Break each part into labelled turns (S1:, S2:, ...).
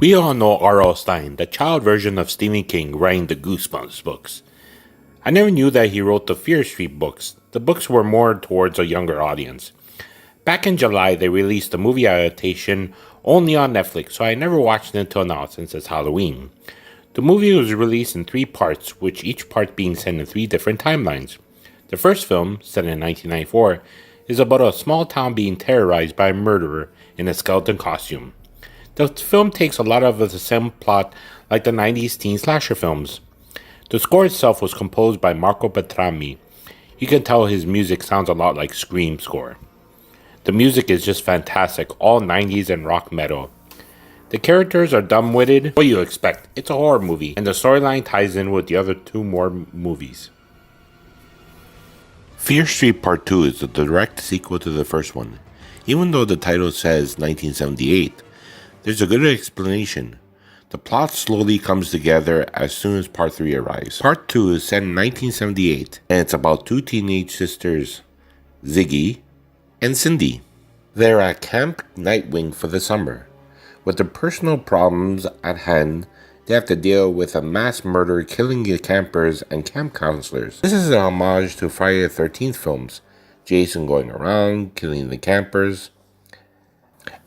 S1: We all know R.L. Stine, the child version of Stephen King writing the Goosebumps books. I never knew that he wrote the Fear Street books. The books were more towards a younger audience. Back in July, they released the movie adaptation only on Netflix, so I never watched it until now since it's Halloween. The movie was released in 3 parts, with each part being set in 3 different timelines. The first film, set in 1994, is about a small town being terrorized by a murderer in a skeleton costume. The film takes a lot of the same plot like the 90s teen slasher films. The score itself was composed by Marco Beltrami. You can tell his music sounds a lot like Scream score. The music is just fantastic, all 90s and rock metal. The characters are dumb-witted. What you expect, it's a horror movie, and the storyline ties in with the other 2 more movies. Fear Street Part 2 is the direct sequel to the first one. Even though the title says 1978, there's a good explanation. The plot slowly comes together as soon as Part 3 arrives. Part 2 is set in 1978, and it's about 2 teenage sisters, Ziggy and Cindy. They're at Camp Nightwing for the summer. With their personal problems at hand, they have to deal with a mass murder killing the campers and camp counselors. This is an homage to Friday the 13th films, Jason going around, killing the campers.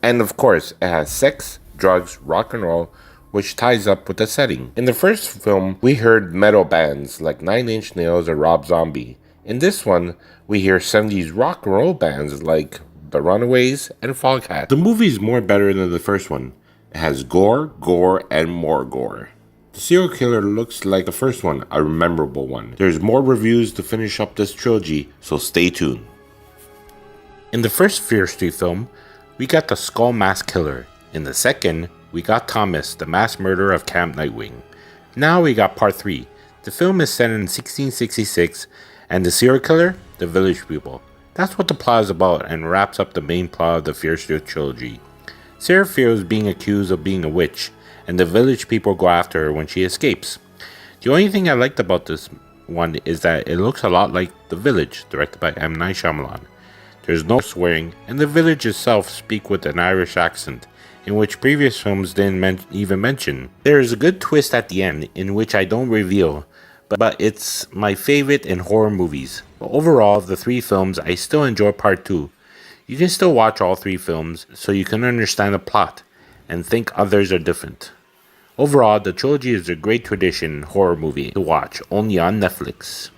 S1: And of course, it has sex, drugs, rock and roll, which ties up with the setting. In the first film, we heard metal bands like 9 Inch Nails or Rob Zombie. In this one, we hear 70s rock and roll bands like The Runaways and Foghat. The movie is more better than the first one. It has gore, and more gore. The serial killer looks like the first one, a memorable one. There's more reviews to finish up this trilogy, so stay tuned. In the first Fear Street film, we got the Skull Mask Killer. In the second, we got Thomas, the mass murderer of Camp Nightwing. Now we got Part 3. The film is set in 1666, and the serial killer, the village people. That's what the plot is about and wraps up the main plot of the Fear Street trilogy. Sarah fears being accused of being a witch, and the village people go after her when she escapes. The only thing I liked about this one is that it looks a lot like The Village, directed by M. Night Shyamalan. There's no swearing, and the village itself speak with an Irish accent, in which previous films didn't even mention. There is a good twist at the end, in which I don't reveal, but it's my favorite in horror movies. But overall, of the 3 films, I still enjoy Part 2. You can still watch all 3 films, so you can understand the plot, and think others are different. Overall, the trilogy is a great tradition horror movie to watch, only on Netflix.